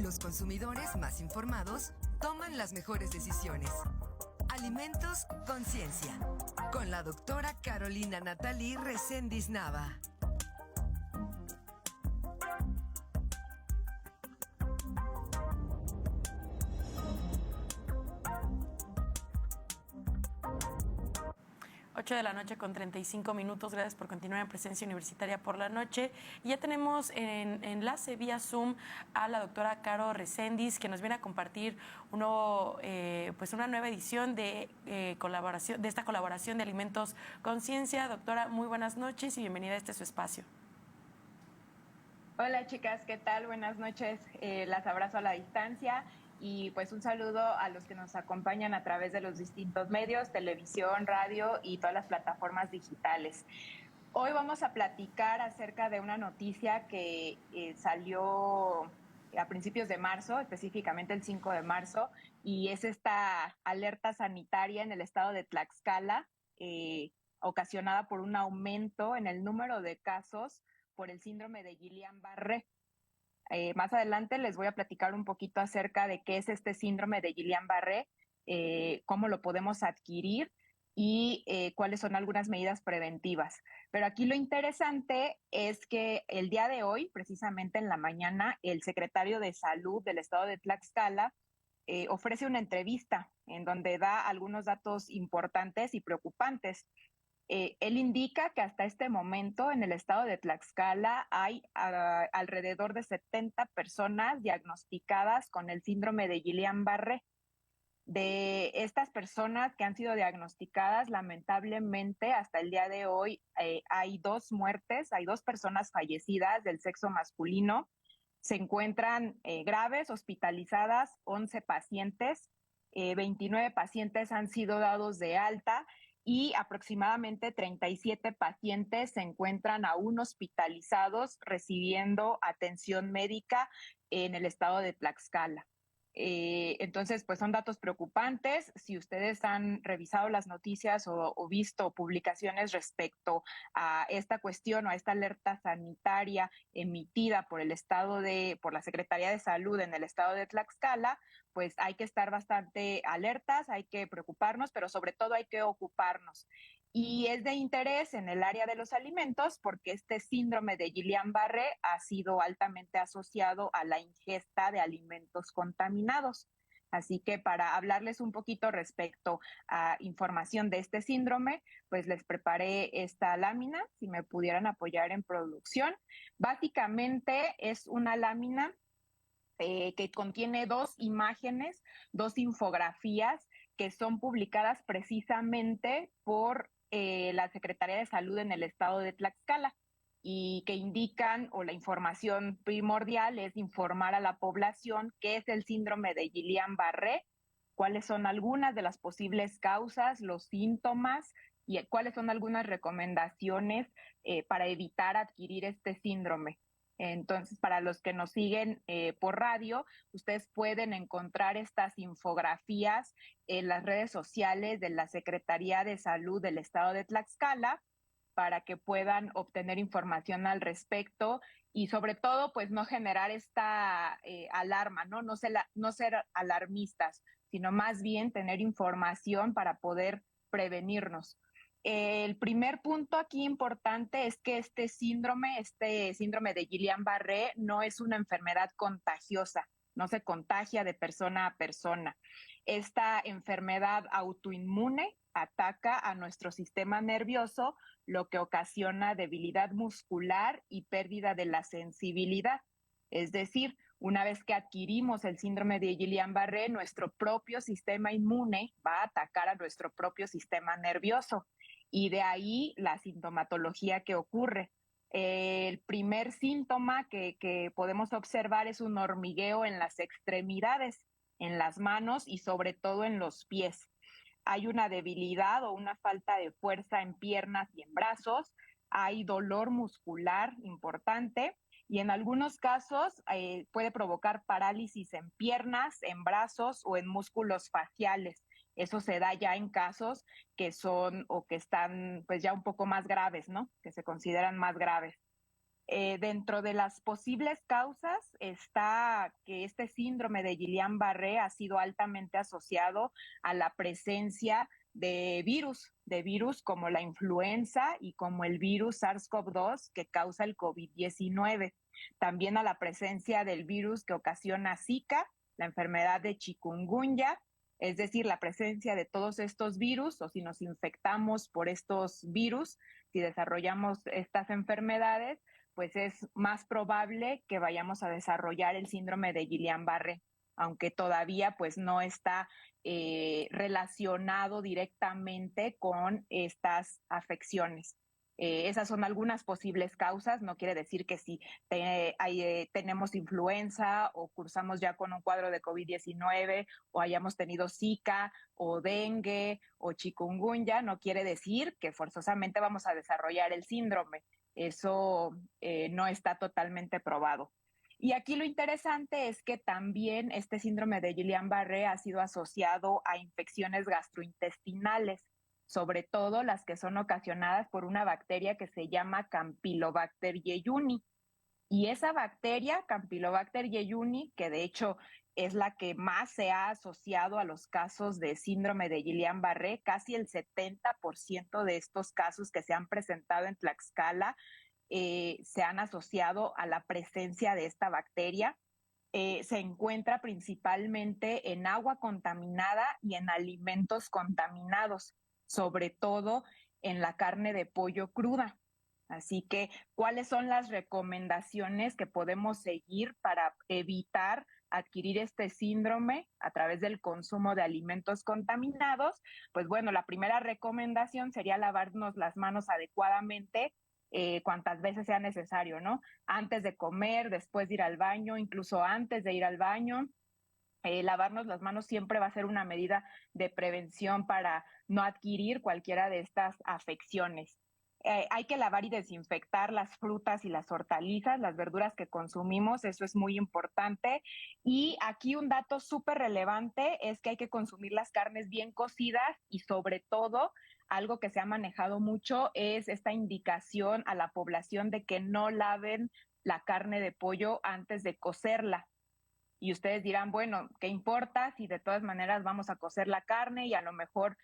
Los consumidores más informados toman las mejores decisiones. Alimentos Conciencia, con la doctora Carolina Natalí Reséndiz Nava. De la noche con 35 minutos. Gracias por continuar en Presencia Universitaria por la noche. Y ya tenemos en enlace vía Zoom a la doctora Caro Reséndiz, que nos viene a compartir una nueva edición de esta colaboración de Alimentos Conciencia. Doctora, muy buenas noches y bienvenida a su espacio. Hola chicas, ¿qué tal? Buenas noches. Las abrazo a la distancia. Y pues un saludo a los que nos acompañan a través de los distintos medios, televisión, radio y todas las plataformas digitales. Hoy vamos a platicar acerca de una noticia que salió a principios de marzo, específicamente el 5 de marzo, y es esta alerta sanitaria en el estado de Tlaxcala, ocasionada por un aumento en el número de casos por el síndrome de Guillain-Barré. Más adelante les voy a platicar un poquito acerca de qué es este síndrome de Guillain-Barré, cómo lo podemos adquirir y cuáles son algunas medidas preventivas. Pero aquí lo interesante es que el día de hoy, precisamente en la mañana, el secretario de Salud del estado de Tlaxcala ofrece una entrevista en donde da algunos datos importantes y preocupantes. Él indica que hasta este momento en el estado de Tlaxcala hay alrededor de 70 personas diagnosticadas con el síndrome de Guillain-Barré. De estas personas que han sido diagnosticadas, lamentablemente hasta el día de hoy hay 2 muertes, hay 2 personas fallecidas del sexo masculino. Se encuentran graves, hospitalizadas 11 pacientes, 29 pacientes han sido dados de alta y aproximadamente 37 pacientes se encuentran aún hospitalizados recibiendo atención médica en el estado de Tlaxcala. Entonces, pues son datos preocupantes. Si ustedes han revisado las noticias o visto publicaciones respecto a esta cuestión o a esta alerta sanitaria emitida por por la Secretaría de Salud en el estado de Tlaxcala, pues hay que estar bastante alertas, hay que preocuparnos, pero sobre todo hay que ocuparnos. Y es de interés en el área de los alimentos porque este síndrome de Guillain-Barré ha sido altamente asociado a la ingesta de alimentos contaminados. Así que para hablarles un poquito respecto a información de este síndrome, pues les preparé esta lámina, si me pudieran apoyar en producción. Básicamente es una lámina que contiene 2 imágenes, 2 infografías que son publicadas precisamente por la Secretaría de Salud en el estado de Tlaxcala y que indican, o la información primordial es informar a la población qué es el síndrome de Guillain-Barré, cuáles son algunas de las posibles causas, los síntomas y cuáles son algunas recomendaciones para evitar adquirir este síndrome. Entonces, para los que nos siguen por radio, ustedes pueden encontrar estas infografías en las redes sociales de la Secretaría de Salud del estado de Tlaxcala para que puedan obtener información al respecto y sobre todo, pues no generar esta alarma, ¿no? No ser alarmistas, sino más bien tener información para poder prevenirnos. El primer punto aquí importante es que este síndrome de Guillain-Barré no es una enfermedad contagiosa, no se contagia de persona a persona. Esta enfermedad autoinmune ataca a nuestro sistema nervioso, lo que ocasiona debilidad muscular y pérdida de la sensibilidad. Es decir, una vez que adquirimos el síndrome de Guillain-Barré, nuestro propio sistema inmune va a atacar a nuestro propio sistema nervioso. Y de ahí la sintomatología que ocurre. El primer síntoma que podemos observar es un hormigueo en las extremidades, en las manos y sobre todo en los pies. Hay una debilidad o una falta de fuerza en piernas y en brazos, hay dolor muscular importante y en algunos casos puede provocar parálisis en piernas, en brazos o en músculos faciales. Eso se da ya en casos que son o que están pues ya un poco más graves, ¿no? Que se consideran más graves. Dentro de las posibles causas está que este síndrome de Guillain-Barré ha sido altamente asociado a la presencia de virus como la influenza y como el virus SARS-CoV-2 que causa el COVID-19. También a la presencia del virus que ocasiona Zika, la enfermedad de chikungunya, es decir, la presencia de todos estos virus, o si nos infectamos por estos virus, si desarrollamos estas enfermedades, pues es más probable que vayamos a desarrollar el síndrome de Guillain-Barré, aunque todavía pues no está relacionado directamente con estas afecciones. Esas son algunas posibles causas, no quiere decir que si tenemos influenza o cursamos ya con un cuadro de COVID-19 o hayamos tenido Zika o dengue o chikungunya, no quiere decir que forzosamente vamos a desarrollar el síndrome. Eso no está totalmente probado. Y aquí lo interesante es que también este síndrome de Guillain-Barré ha sido asociado a infecciones gastrointestinales, sobre todo las que son ocasionadas por una bacteria que se llama Campylobacter jejuni. Y esa bacteria, Campylobacter jejuni, que de hecho es la que más se ha asociado a los casos de síndrome de Guillain-Barré, casi el 70% de estos casos que se han presentado en Tlaxcala se han asociado a la presencia de esta bacteria. Se encuentra principalmente en agua contaminada y en alimentos contaminados, sobre todo en la carne de pollo cruda. Así que, ¿cuáles son las recomendaciones que podemos seguir para evitar adquirir este síndrome a través del consumo de alimentos contaminados? Pues bueno, la primera recomendación sería lavarnos las manos adecuadamente cuantas veces sea necesario, ¿no? Antes de comer, después de ir al baño, incluso antes de ir al baño. Lavarnos las manos siempre va a ser una medida de prevención para no adquirir cualquiera de estas afecciones. Hay que lavar y desinfectar las frutas y las hortalizas, las verduras que consumimos, eso es muy importante. Y aquí un dato súper relevante es que hay que consumir las carnes bien cocidas y sobre todo algo que se ha manejado mucho es esta indicación a la población de que no laven la carne de pollo antes de cocerla. Y ustedes dirán, bueno, ¿qué importa si de todas maneras vamos a cocer la carne y a lo mejor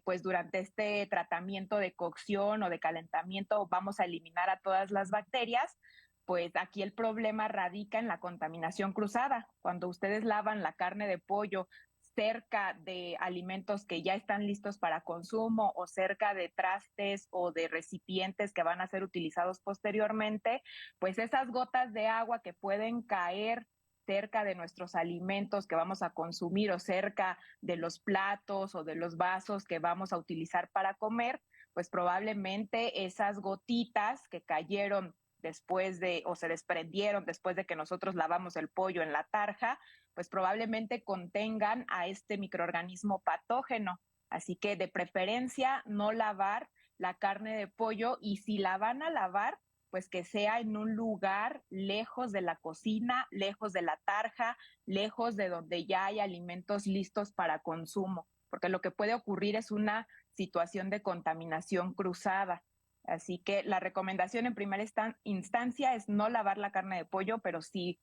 pues durante este tratamiento de cocción o de calentamiento vamos a eliminar a todas las bacterias? Pues aquí el problema radica en la contaminación cruzada. Cuando ustedes lavan la carne de pollo cerca de alimentos que ya están listos para consumo o cerca de trastes o de recipientes que van a ser utilizados posteriormente, pues esas gotas de agua que pueden caer cerca de nuestros alimentos que vamos a consumir o cerca de los platos o de los vasos que vamos a utilizar para comer, pues probablemente esas gotitas que cayeron después de o se desprendieron después de que nosotros lavamos el pollo en la tarja, pues probablemente contengan a este microorganismo patógeno. Así que de preferencia no lavar la carne de pollo y si la van a lavar, pues que sea en un lugar lejos de la cocina, lejos de la tarja, lejos de donde ya hay alimentos listos para consumo, porque lo que puede ocurrir es una situación de contaminación cruzada. Así que la recomendación en primera instancia es no lavar la carne de pollo, pero si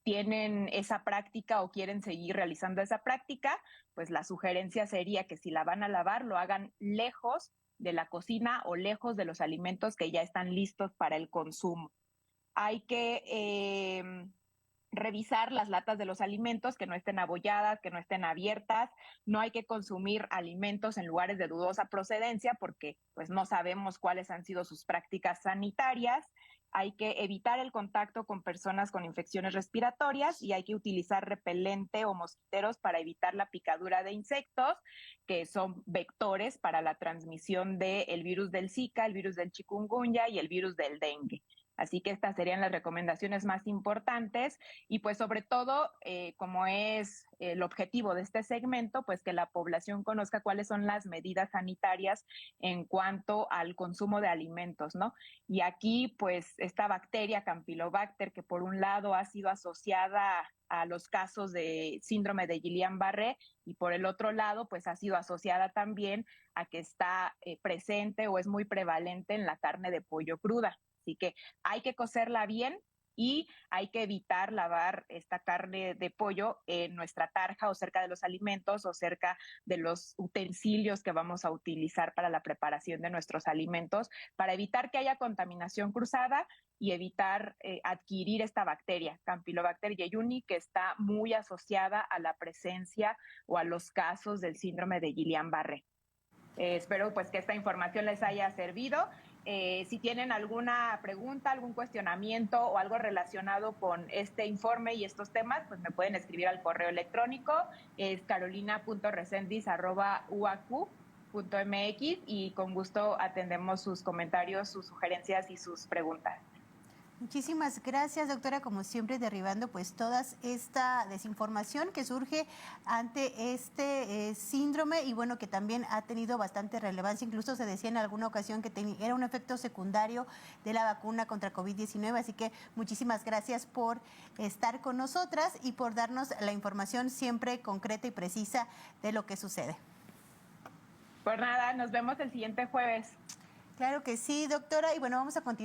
tienen esa práctica o quieren seguir realizando esa práctica, pues la sugerencia sería que si la van a lavar, lo hagan lejos de la cocina o lejos de los alimentos que ya están listos para el consumo. Hay que revisar las latas de los alimentos, que no estén abolladas, que no estén abiertas. No hay que consumir alimentos en lugares de dudosa procedencia porque pues no sabemos cuáles han sido sus prácticas sanitarias. Hay que evitar el contacto con personas con infecciones respiratorias y hay que utilizar repelente o mosquiteros para evitar la picadura de insectos, que son vectores para la transmisión del virus del Zika, el virus del chikungunya y el virus del dengue. Así que estas serían las recomendaciones más importantes y pues sobre todo, como es el objetivo de este segmento, pues que la población conozca cuáles son las medidas sanitarias en cuanto al consumo de alimentos, ¿no? Y aquí pues esta bacteria Campylobacter, que por un lado ha sido asociada a los casos de síndrome de Guillain-Barré y por el otro lado pues ha sido asociada también a que está presente o es muy prevalente en la carne de pollo cruda. Así que hay que cocerla bien y hay que evitar lavar esta carne de pollo en nuestra tarja o cerca de los alimentos o cerca de los utensilios que vamos a utilizar para la preparación de nuestros alimentos, para evitar que haya contaminación cruzada y evitar adquirir esta bacteria, Campylobacter jejuni, que está muy asociada a la presencia o a los casos del síndrome de Guillain-Barré. Espero pues que esta información les haya servido. Si tienen alguna pregunta, algún cuestionamiento o algo relacionado con este informe y estos temas, pues me pueden escribir al correo electrónico, es carolina.resendiz@uaq.mx y con gusto atendemos sus comentarios, sus sugerencias y sus preguntas. Muchísimas gracias, doctora, como siempre derribando pues toda esta desinformación que surge ante este síndrome y bueno, que también ha tenido bastante relevancia. Incluso se decía en alguna ocasión que era un efecto secundario de la vacuna contra COVID-19, así que muchísimas gracias por estar con nosotras y por darnos la información siempre concreta y precisa de lo que sucede. Pues nada, nos vemos el siguiente jueves. Claro que sí, doctora, y bueno, vamos a continuar.